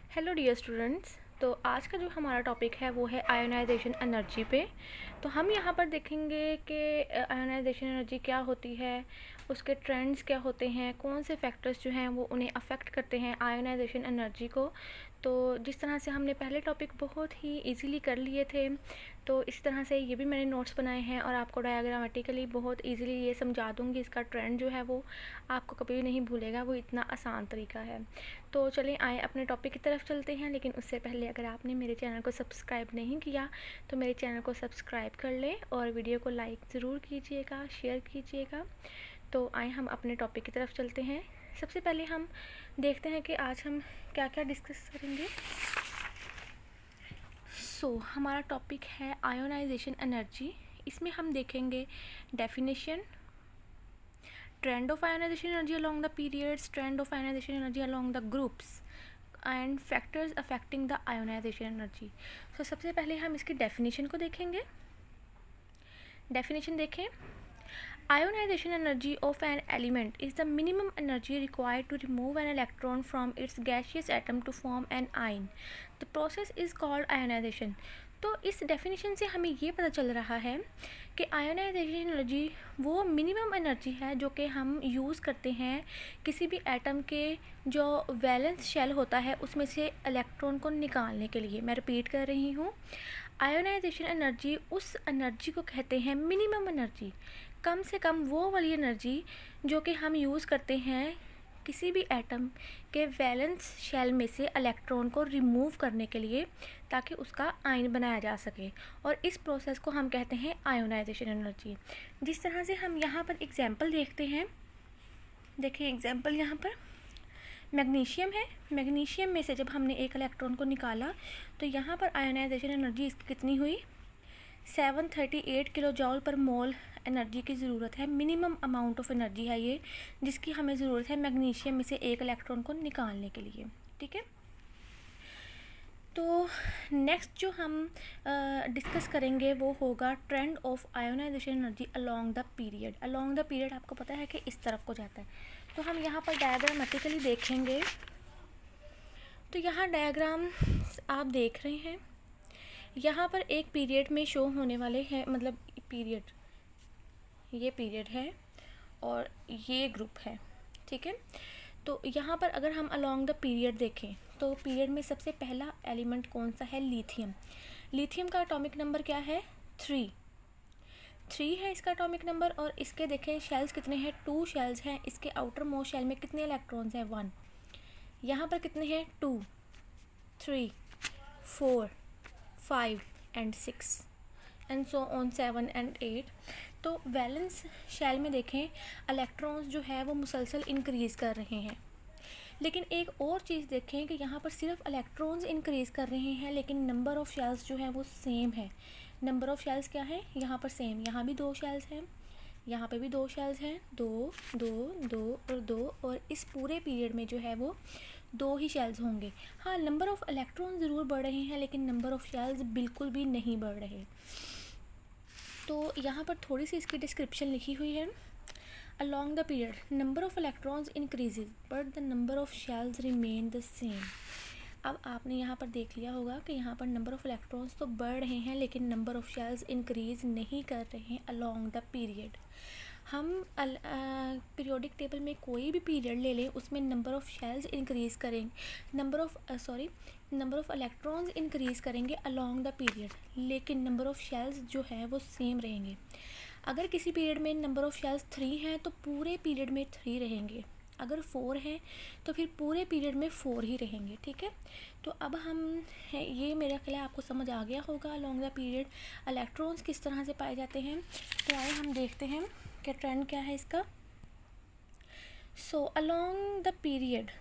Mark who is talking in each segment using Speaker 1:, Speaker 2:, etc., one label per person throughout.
Speaker 1: Hello dear students. तो आज का जो हमारा टॉपिक है वो है आयोनाइजेशन एनर्जी पे। तो हम यहाँ पर देखेंगे कि आयोनाइजेशन एनर्जी क्या होती है, उसके ट्रेंड्स क्या होते हैं, कौन से फैक्टर्स जो हैं वो उन्हें अफेक्ट करते हैं आयोनाइजेशन एनर्जी को। तो जिस तरह से हमने पहले टॉपिक बहुत ही इजीली कर लिए थे, तो इस तरह से ये भी मैंने नोट्स बनाए हैं और आपको डायग्रामेटिकली बहुत इजीली ये समझा दूँगी। इसका ट्रेंड जो है वो आपको कभी भी नहीं भूलेगा, वो इतना आसान तरीका है। तो चलिए आए अपने टॉपिक की तरफ चलते हैं, लेकिन उससे पहले अगर आपने मेरे चैनल को सब्सक्राइब नहीं किया तो मेरे चैनल को सब्सक्राइब कर लें और वीडियो को लाइक ज़रूर कीजिएगा, शेयर कीजिएगा। तो आए हम अपने टॉपिक की तरफ चलते हैं। सबसे पहले हम देखते हैं कि आज हम क्या क्या डिस्कस करेंगे। हमारा टॉपिक है आयोनाइजेशन एनर्जी। इसमें हम देखेंगे definition, trend of ionization energy along the periods, trend of ionization energy along the groups and factors affecting the ionization energy। सबसे पहले हम इसकी डेफिनेशन को देखेंगे। डेफिनेशन देखें, ionization energy of an element is the minimum energy required to remove an electron from its gaseous atom to form an ion. The process is called ionization। तो इस definition से हमें ये पता चल रहा है कि आयोनाइजेशन एनर्जी वो मिनिमम एनर्जी है जो कि हम यूज़ करते हैं किसी भी एटम के जो वैलेंस शेल होता है उसमें से इलेक्ट्रॉन को निकालने के लिए। मैं रिपीट कर रही हूँ, आयोनाइजेशन एनर्जी उस एनर्जी को कहते हैं मिनिमम एनर्जी, कम से कम वो वाली एनर्जी जो कि हम यूज़ करते हैं किसी भी एटम के वैलेंस शेल में से इलेक्ट्रॉन को रिमूव करने के लिए ताकि उसका आयन बनाया जा सके, और इस प्रोसेस को हम कहते हैं आयोनाइजेशन एनर्जी। जिस तरह से हम यहाँ पर एग्जांपल देखते हैं, देखिए एग्जांपल यहाँ पर मैग्नीशियम है। मैग्नीशियम में से जब हमने एक इलेक्ट्रॉन को निकाला तो यहाँ पर आयोनाइजेशन एनर्जी इसकी कितनी हुई, 738 किलो जॉल पर मोल एनर्जी की ज़रूरत है। मिनिमम अमाउंट ऑफ एनर्जी है ये जिसकी हमें ज़रूरत है मैग्नीशियम में से एक इलेक्ट्रॉन को निकालने के लिए। ठीक है, तो नेक्स्ट जो हम डिस्कस करेंगे वो होगा trend of ionization energy along the period. Along the period आपको पता है कि इस तरफ को जाता है, तो हम यहाँ पर डायग्रामेटिकली देखेंगे। तो यहाँ डायग्राम आप देख रहे हैं, यहाँ पर एक पीरियड में शो होने वाले हैं, मतलब पीरियड, ये पीरियड है और ये ग्रुप है। ठीक है, तो यहाँ पर अगर हम अलोंग द पीरियड देखें तो पीरियड में सबसे पहला एलिमेंट कौन सा है, लिथियम। लिथियम का एटॉमिक नंबर क्या है, 3 है इसका एटॉमिक नंबर। और इसके देखें शेल्स कितने हैं, 2 शेल्स हैं। इसके आउटर मोस्ट शेल में कितने इलेक्ट्रॉन्स हैं, 1। यहाँ पर कितने हैं, 2, 3, 4, 5 and 6 and so on 7 and 8। तो वैलेंस शेल में देखें इलेक्ट्रॉन्स जो है वो मुसलसल इंक्रीज़ कर रहे हैं। लेकिन एक और चीज़ देखें कि यहाँ पर सिर्फ इलेक्ट्रॉन्स इंक्रीज़ कर रहे हैं लेकिन नंबर ऑफ़ शेल्स जो है वो सेम है। नंबर ऑफ़ शेल्स क्या है, यहाँ पर सेम, यहाँ भी 2 शेल्स हैं, यहाँ पे भी 2 शेल्स हैं, 2 2 2 और 2, और इस पूरे पीरियड में जो है वो 2 ही शेल्स होंगे। हाँ, नंबर ऑफ़ इलेक्ट्रॉन ज़रूर बढ़ रहे हैं लेकिन नंबर ऑफ़ शेल्स बिल्कुल भी नहीं बढ़ रहे। तो यहाँ पर थोड़ी सी इसकी डिस्क्रिप्शन लिखी हुई है। Along the period, number of electrons increases but the number of shells remain the same। अब आपने यहाँ पर देख लिया होगा कि यहाँ पर नंबर ऑफ़ इलेक्ट्रॉन्स तो बढ़ रहे हैं लेकिन नंबर ऑफ़ शेल्स इंक्रीज़ नहीं कर रहे हैं अलोंग द पीरियड। हम पीरियोडिक टेबल में कोई भी पीरियड ले लें उसमें नंबर ऑफ़ शेल्स इंक्रीज़ करेंगे, नंबर ऑफ़ इलेक्ट्रॉन्स इंक्रीज़ करेंगे अलोंग द पीरियड, लेकिन नंबर ऑफ़ शेल्स जो है वो सेम रहेंगे। अगर किसी पीरियड में नंबर ऑफ़ शेल्स 3 हैं तो पूरे पीरियड में 3 रहेंगे, अगर 4 हैं तो फिर पूरे पीरियड में 4 ही रहेंगे। ठीक है, तो अब हम ये मेरा ख्याल आपको समझ आ गया होगा अलोंग द पीरियड इलेक्ट्रॉन्स किस तरह से पाए जाते हैं। तो आइए हम देखते हैं कि ट्रेंड क्या है इसका। Along the period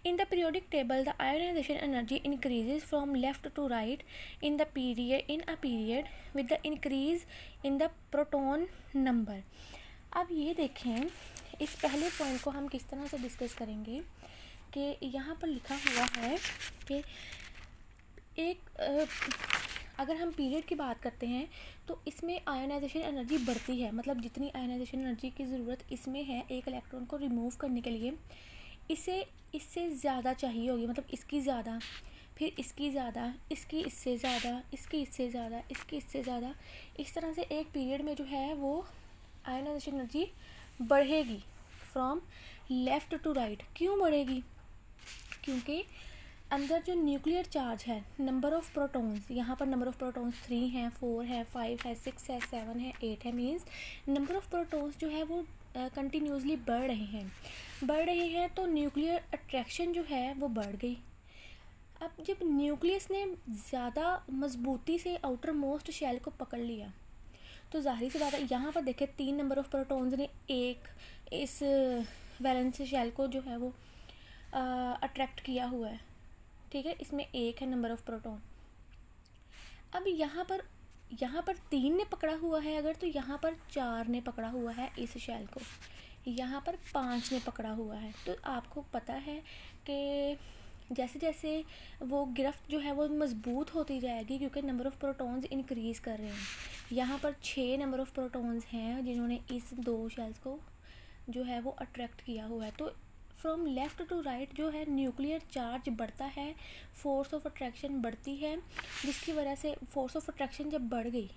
Speaker 1: in the periodic table the ionization energy increases from left to right in a period with the increase in the proton number। अब ये देखें, इस पहले पॉइंट को हम किस तरह से डिस्कस करेंगे कि यहाँ पर लिखा हुआ है कि अगर हम पीरियड की बात करते हैं तो इसमें आयोनाइजेशन एनर्जी बढ़ती है, मतलब जितनी आयोनाइजेशन एनर्जी की ज़रूरत इसमें है एक इलेक्ट्रॉन को रिमूव करने के लिए, इसे इससे ज़्यादा चाहिए होगी, मतलब इसकी ज़्यादा, फिर इसकी ज़्यादा, इसकी इससे ज़्यादा, इसकी इससे ज़्यादा, इसकी इससे ज़्यादा, इस तरह से एक पीरियड में जो है वो आयनाइजेशन एनर्जी बढ़ेगी फ्रॉम लेफ़्ट टू राइट। क्यों बढ़ेगी? क्योंकि अंदर जो न्यूक्लियर चार्ज है, नंबर ऑफ़ प्रोटॉन्स, यहाँ पर नंबर ऑफ़ प्रोटॉन्स 3 हैं, 4 है, 5 है, 6 है, 7 है, 8 है, मीन्स नंबर ऑफ़ प्रोटॉन्स जो है वो कंटिन्यूसली बढ़ रहे हैं तो न्यूक्लियर अट्रैक्शन जो है वो बढ़ गई। अब जब न्यूक्लियस ने ज़्यादा मजबूती से आउटर मोस्ट शेल को पकड़ लिया तो जाहिर सी बात है, यहाँ पर देखें 3 नंबर ऑफ़ प्रोटॉन्स ने एक इस वैलेंस शेल को जो है वो अट्रैक्ट किया हुआ है, ठीक है, इसमें एक है नंबर ऑफ़ प्रोटॉन। अब यहाँ पर 3 ने पकड़ा हुआ है अगर, तो यहाँ पर 4 ने पकड़ा हुआ है इस शेल को, यहाँ पर 5 ने पकड़ा हुआ है। तो आपको पता है कि जैसे जैसे वो गिरफ्त जो है वो मज़बूत होती जाएगी क्योंकि नंबर ऑफ़ प्रोटॉन्स इंक्रीज़ कर रहे हैं। यहाँ पर 6 नंबर ऑफ़ प्रोटॉन्स हैं जिन्होंने इस 2 शेल्स को जो है वो अट्रैक्ट किया हुआ है। तो फ्रॉम लेफ़्ट टू राइट जो है न्यूक्लियर चार्ज बढ़ता है, फोर्स ऑफ अट्रैक्शन बढ़ती है, जिसकी वजह से फोर्स ऑफ अट्रैक्शन जब बढ़ गई,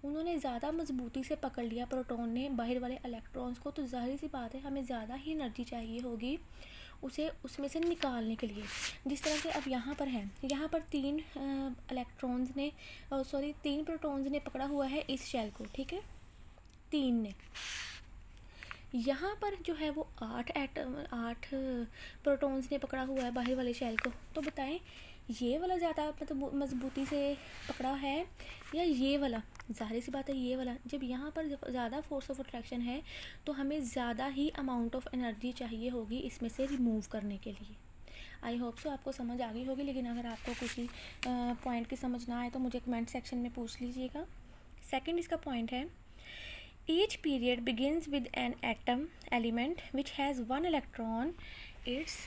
Speaker 1: उन्होंने ज़्यादा मजबूती से पकड़ लिया प्रोटॉन ने बाहर वाले इलेक्ट्रॉन्स को, तो जाहिर सी बात है हमें ज़्यादा ही एनर्जी चाहिए होगी उसे उसमें से निकालने के लिए। जिस तरह से अब यहाँ पर है, यहाँ पर 3 प्रोटॉन्स ने पकड़ा हुआ है इस शेल को, ठीक है, 3 ने। यहाँ पर जो है वो 8 प्रोटॉन्स ने पकड़ा हुआ है बाहर वाले शेल को। तो बताएं ये वाला ज़्यादा मतलब मजबूती से पकड़ा है या ये वाला? ज़ाहिर सी बात है ये वाला। जब यहाँ पर ज़्यादा फोर्स ऑफ अट्रैक्शन है तो हमें ज़्यादा ही अमाउंट ऑफ एनर्जी चाहिए होगी इसमें से रिमूव करने के लिए। आई होप सो आपको समझ आ गई होगी, लेकिन अगर आपको किसी पॉइंट की समझ ना आए तो मुझे कमेंट सेक्शन में पूछ लीजिएगा। सेकंड इसका पॉइंट है, each period begins with an atom element which has 1 electron its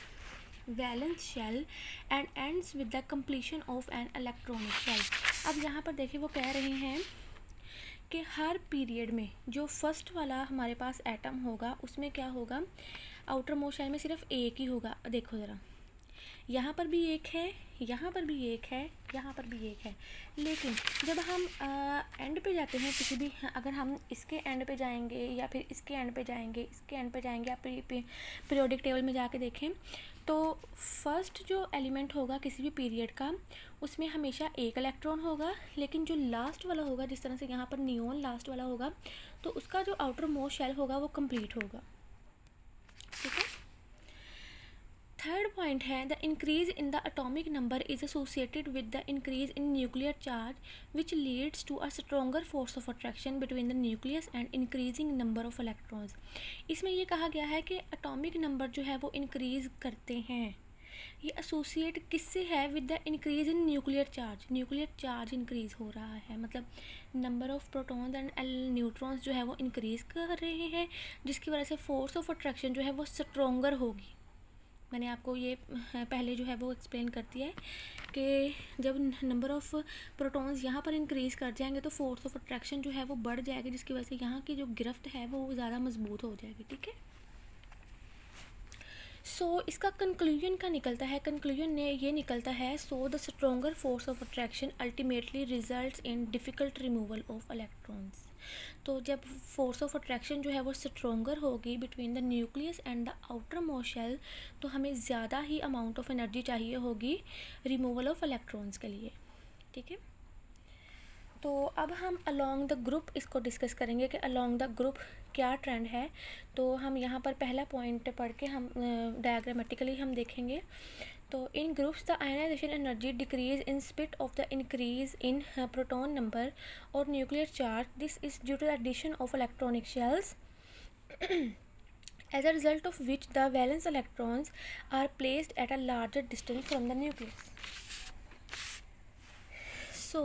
Speaker 1: valence shell and ends with the completion of an electronic shell। अब यहाँ पर देखिए वो कह रहे हैं कि हर पीरियड में जो फर्स्ट वाला हमारे पास एटम होगा उसमें क्या होगा, आउटर मोस्ट शेल में सिर्फ एक ही होगा। देखो ज़रा, यहाँ पर भी एक है, यहाँ पर भी एक है, यहाँ पर भी एक है, लेकिन जब हम एंड पे जाते हैं किसी भी, अगर हम इसके एंड पे जाएंगे या फिर इसके एंड पे जाएंगे, इसके एंड पे जाएंगे, आप पीरियोडिक टेबल में जाके देखें तो फर्स्ट जो एलिमेंट होगा किसी भी पीरियड का उसमें हमेशा एक इलेक्ट्रॉन होगा, लेकिन जो लास्ट वाला होगा, जिस तरह से यहाँ पर नियोन लास्ट वाला होगा, तो उसका जो आउटर मोस्ट शेल होगा वो कंप्लीट होगा, ठीक है। थर्ड पॉइंट है, the increase in the atomic number is associated with the increase in nuclear charge which leads to a stronger force of attraction between the nucleus and increasing number of electrons. इसमें ये कहा गया है कि atomic number जो है वो increase करते हैं, ये एसोसिएट किससे है, with the increase in nuclear charge increase हो रहा है, मतलब number of protons and neutrons जो है वो इंक्रीज़ कर रहे हैं, जिसकी वजह से फोर्स ऑफ अट्रैक्शन जो है वो स्ट्रोंगर होगी। मैंने आपको ये पहले जो है वो एक्सप्लेन कर दिया है कि जब नंबर ऑफ़ प्रोटॉन्स यहाँ पर इंक्रीज़ कर जाएंगे तो फोर्स ऑफ अट्रैक्शन जो है वो बढ़ जाएगी, जिसकी वजह से यहाँ की जो गिरफ्त है वो ज़्यादा मजबूत हो जाएगी, ठीक है। सो इसका कंक्लूजन क्या निकलता है, कंक्लूजन ने ये निकलता है, so the stronger force of attraction ultimately results in difficult removal of electrons. तो जब फोर्स ऑफ अट्रैक्शन जो है वो स्ट्रोंगर होगी between the nucleus and the outer most shell, तो हमें ज़्यादा ही अमाउंट ऑफ एनर्जी चाहिए होगी रिमूवल ऑफ इलेक्ट्रॉन्स के लिए, ठीक है। तो अब हम अलोंग द ग्रुप इसको डिस्कस करेंगे कि अलोंग द ग्रुप क्या ट्रेंड है। तो हम यहाँ पर पहला पॉइंट पढ़ के हम डायग्रामेटिकली हम देखेंगे। तो in groups the ionization energy decrease in spite of the increase in proton number और nuclear charge, this is due to the addition of electronic shells as a result of which the valence electrons are placed at a larger distance from the nucleus। सो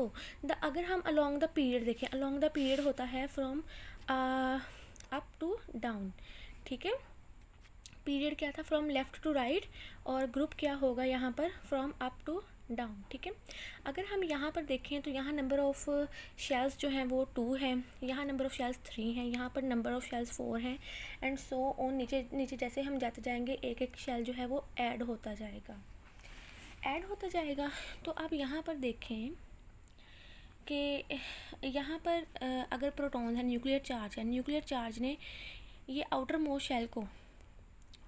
Speaker 1: अगर हम along the period देखें, along the period होता है from up to down, ठीक है। Period क्या था, from left to right, और ग्रुप क्या होगा यहाँ पर फ्रॉम अप टू डाउन, ठीक है। अगर हम यहाँ पर देखें तो यहाँ नंबर ऑफ़ शेल्स जो हैं वो 2 हैं, यहाँ नंबर ऑफ़ शेल्स 3 हैं, यहाँ पर नंबर ऑफ़ शेल्स 4 हैं, एंड सो ऑन। नीचे नीचे जैसे हम जाते जाएंगे एक एक शेल जो है वो ऐड होता जाएगा, ऐड होता जाएगा। तो आप यहाँ पर देखें कि यहाँ पर अगर प्रोटॉन है, न्यूक्लियर चार्ज है, न्यूक्लियर चार्ज ने ये आउटर मोस्ट शेल को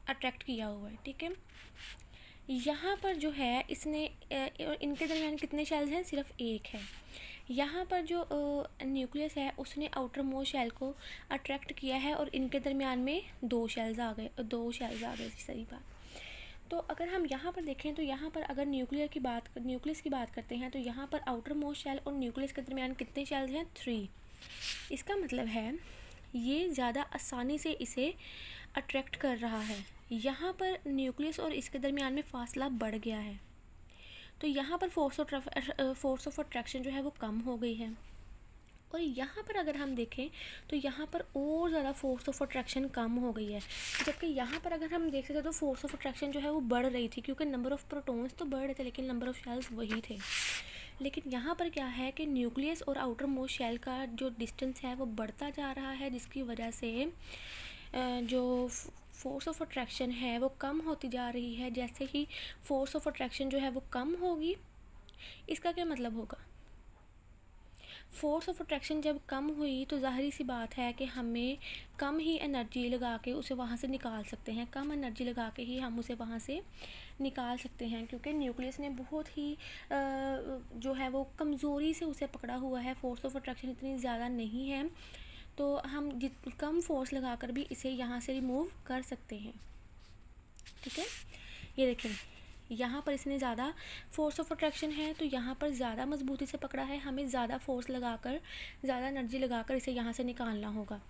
Speaker 1: अट्रैक्ट किया हुआ है, ठीक है। यहाँ पर जो है इसने इनके दरमियान कितने शेल्स हैं, सिर्फ एक है। यहाँ पर जो न्यूक्लियस है उसने आउटर मोस्ट शेल को अट्रैक्ट किया है और इनके दरमियान में 2 शेल्स आ गए, सही बात। तो अगर हम यहाँ पर देखें तो यहाँ पर अगर न्यूक्लियस की बात करते हैं तो यहाँ पर आउटर मोस्ट शेल और न्यूक्लियस के दरमियान कितने शेल्स हैं, 3। इसका मतलब है ये ज़्यादा आसानी से इसे अट्रैक्ट कर रहा है। यहाँ पर न्यूक्लियस और इसके दरमियान में फासला बढ़ गया है, तो यहाँ पर फोर्स ऑफ अट्रैक्शन जो है वो कम हो गई है। और यहाँ पर अगर हम देखें तो यहाँ पर और ज़्यादा फोर्स ऑफ अट्रैक्शन कम हो गई है, जबकि यहाँ पर अगर हम देखते थे तो फोर्स ऑफ अट्रैक्शन जो है वो बढ़ रही थी, क्योंकि नंबर ऑफ़ प्रोटॉन्स तो बढ़ रहे थे लेकिन नंबर ऑफ़ शेल्स वही थे। लेकिन यहाँ पर क्या है कि न्यूक्लियस और आउटर मोस्ट शेल का जो डिस्टेंस है वो बढ़ता जा रहा है, जिसकी वजह से जो फोर्स ऑफ अट्रैक्शन है वो कम होती जा रही है। जैसे ही फोर्स ऑफ अट्रैक्शन जो है वो कम होगी, इसका क्या मतलब होगा, फोर्स ऑफ अट्रैक्शन जब कम हुई तो ज़ाहिर सी बात है कि हमें कम ही एनर्जी लगा के उसे वहाँ से निकाल सकते हैं, कम एनर्जी लगा के ही हम उसे वहाँ से निकाल सकते हैं, क्योंकि न्यूक्लियस ने बहुत ही जो है वो कमज़ोरी से उसे पकड़ा हुआ है, फोर्स ऑफ अट्रैक्शन इतनी ज़्यादा नहीं है, तो हम कम फोर्स लगाकर भी इसे यहाँ से रिमूव कर सकते हैं, ठीक है। ये देखें यहाँ पर इसने ज़्यादा फोर्स ऑफ अट्रैक्शन है तो यहाँ पर ज़्यादा मजबूती से पकड़ा है, हमें ज़्यादा फोर्स लगाकर, ज़्यादा एनर्जी लगाकर इसे यहाँ से निकालना होगा।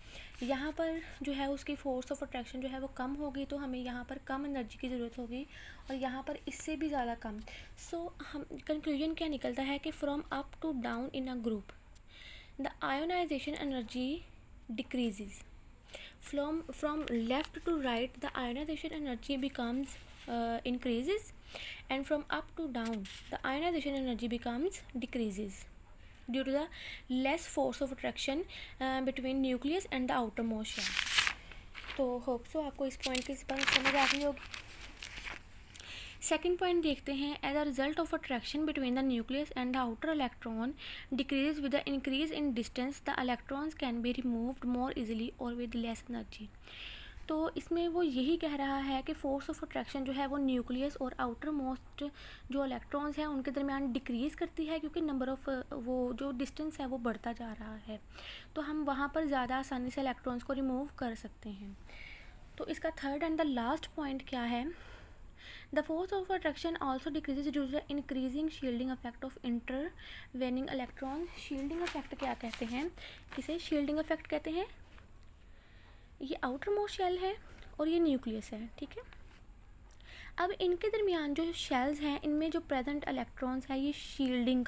Speaker 1: यहाँ पर जो है उसकी फोर्स ऑफ अट्रैक्शन जो है वो कम होगी, तो हमें यहाँ पर कम एनर्जी की ज़रूरत होगी, और यहाँ पर इससे भी ज़्यादा कम। सो हम कंक्लूजन क्या निकलता है कि from up to down in a group the ionization energy decreases. From left to right the ionization energy becomes increases, and from up to down the ionization energy becomes decreases due to the less force of attraction between nucleus and the outermost shell. तो hope so आपको इस point की समझ आ गई होगी। Second point देखते हैं, as a result of attraction between the nucleus and the outer electron decrease with the increase in distance the electrons can be removed more easily और विद लेस एनर्जी। तो इसमें वो यही कह रहा है कि फोर्स ऑफ अट्रैक्शन जो है वो न्यूक्लियस और आउटर मोस्ट जो इलेक्ट्रॉन्स हैं उनके दरमियान डिक्रीज़ करती है, क्योंकि नंबर ऑफ़ वो जो डिस्टेंस है वो बढ़ता जा रहा है, तो हम वहाँ पर ज़्यादा आसानी से इलेक्ट्रॉन्स को रिमूव कर सकते हैं। तो इसका third and the last point क्या है, The force of attraction also decreases due to the increasing shielding effect of intervening electrons. Shielding effect क्या कहते हैं, किसे shielding effect कहते हैं, ये आउटर मोस्ट शेल है और ये न्यूक्लियस है, ठीक है। अब इनके दरमियान जो शेल्स हैं इनमें जो प्रेजेंट इलेक्ट्रॉन्स हैं ये शील्डिंग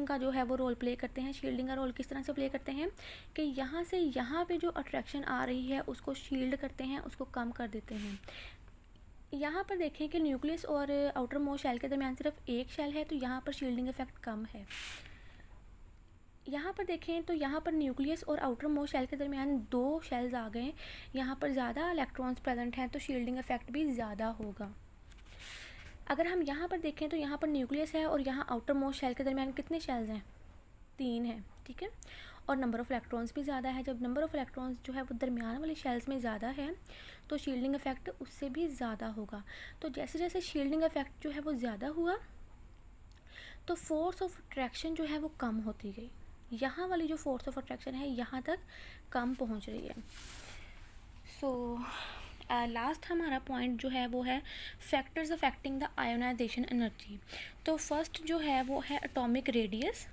Speaker 1: का जो है वो रोल प्ले करते हैं। शील्डिंग का रोल किस तरह से प्ले करते हैं कि यहाँ से यहाँ पे जो अट्रैक्शन आ रही है उसको शील्ड करते हैं, उसको कम कर देते हैं। यहाँ पर देखें कि न्यूक्लियस और आउटर मोस्ट शेल के दरमियान सिर्फ एक शेल है, तो यहाँ पर शील्डिंग इफेक्ट कम है। यहाँ पर देखें तो यहाँ पर न्यूक्लियस और आउटर मोस्ट शेल के दरमियान 2 शेल्स आ गए, यहाँ पर ज़्यादा इलेक्ट्रॉन्स प्रेजेंट हैं तो शील्डिंग इफेक्ट भी ज़्यादा होगा। अगर हम यहाँ पर देखें तो यहाँ पर न्यूक्लियस है और यहाँ आउटर मोस्ट शेल के दरमियान कितने शेल्स हैं, 3 हैं, ठीक है, और नंबर ऑफ़ इलेक्ट्रॉन्स भी ज़्यादा है। जब नंबर ऑफ़ इलेक्ट्रॉन्स जो है वो दरमियान वाले शेल्स में ज़्यादा है तो शील्डिंग इफेक्ट उससे भी ज़्यादा होगा। तो जैसे जैसे शील्डिंग इफेक्ट जो है वो ज़्यादा हुआ तो फोर्स ऑफ अट्रैक्शन जो है वो कम होती गई, यहाँ वाली जो फोर्स ऑफ अट्रैक्शन है यहाँ तक कम पहुँच रही है। सो लास्ट हमारा पॉइंट जो है वो है factors affecting the ionization energy. तो फर्स्ट जो है वो है एटॉमिक रेडियस,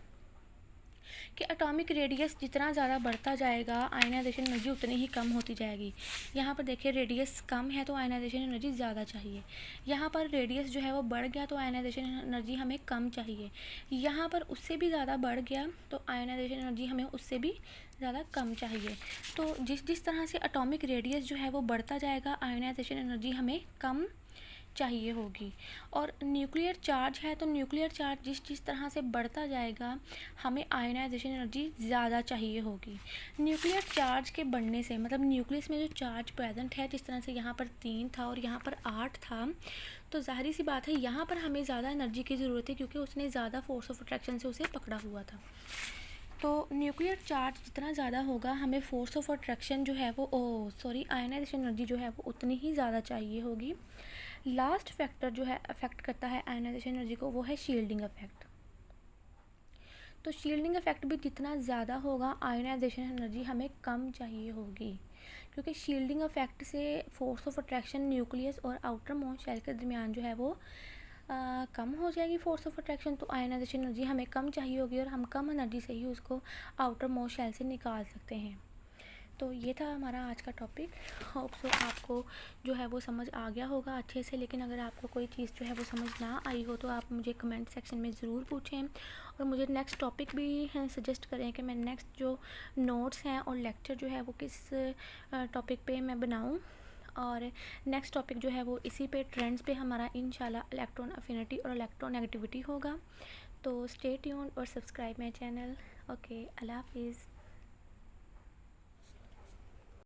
Speaker 1: कि एटॉमिक रेडियस जितना ज़्यादा बढ़ता जाएगा आयनाइजेशन एनर्जी उतनी ही कम होती जाएगी। यहाँ पर देखिए रेडियस कम है तो आयनाइजेशन एनर्जी ज़्यादा चाहिए, यहाँ पर रेडियस जो है वो बढ़ गया तो आयनाइजेशन एनर्जी हमें कम चाहिए, यहाँ पर उससे भी ज़्यादा बढ़ गया तो आयनाइजेशन एनर्जी हमें उससे भी ज़्यादा कम चाहिए। तो जिस तरह से एटॉमिक रेडियस जो है वो बढ़ता जाएगा आयनाइजेशन एनर्जी हमें कम चाहिए होगी। और न्यूक्लियर चार्ज है तो न्यूक्लियर चार्ज जिस तरह से बढ़ता जाएगा हमें आयोनाइजेशन एनर्जी ज़्यादा चाहिए होगी। न्यूक्लियर चार्ज के बढ़ने से मतलब न्यूक्लियस में जो चार्ज प्रेजेंट है, जिस तरह से यहाँ पर 3 था और यहाँ पर 8 था, तो ज़ाहिर सी बात है यहाँ पर हमें ज़्यादा एनर्जी की ज़रूरत है क्योंकि उसने ज़्यादा फोर्स ऑफ अट्रैक्शन से उसे पकड़ा हुआ था। तो न्यूक्लियर चार्ज जितना ज़्यादा होगा हमें फोर्स ऑफ अट्रैक्शन जो है वो आयनाइजेशन एनर्जी जो है वो उतनी ही ज़्यादा चाहिए होगी। लास्ट फैक्टर जो है अफेक्ट करता है आयनाइजेशन एनर्जी को वो है शील्डिंग इफेक्ट। तो शील्डिंग इफेक्ट भी जितना ज़्यादा होगा आयनाइजेशन एनर्जी हमें कम चाहिए होगी, क्योंकि शील्डिंग इफेक्ट से फोर्स ऑफ अट्रैक्शन न्यूक्लियस और आउटर मोस्ट शेल के दरमियान जो है वो कम हो जाएगी फोर्स ऑफ अट्रैक्शन। तो आयनाइजेशन एनर्जी हमें कम चाहिए होगी और हम कम एनर्जी से ही उसको आउटर मोस्ट शेल से निकाल सकते हैं। तो ये था हमारा आज का टॉपिक। होप सो आपको जो है वो समझ आ गया होगा अच्छे से। लेकिन अगर आपको कोई चीज़ जो है वो समझ ना आई हो तो आप मुझे कमेंट सेक्शन में ज़रूर पूछें और मुझे नेक्स्ट टॉपिक भी सजेस्ट करें कि मैं नेक्स्ट जो नोट्स हैं और लेक्चर जो है वो किस टॉपिक पे मैं बनाऊं। और नेक्स्ट टॉपिक जो है वो इसी पे ट्रेंड्स पे हमारा इंशाल्लाह इलेक्ट्रॉन अफिनिटी और इलेक्ट्रोनेगेटिविटी होगा। तो स्टे ट्यून्ड और सब्सक्राइब माय चैनल। ओके, अल्लाह हाफिज़।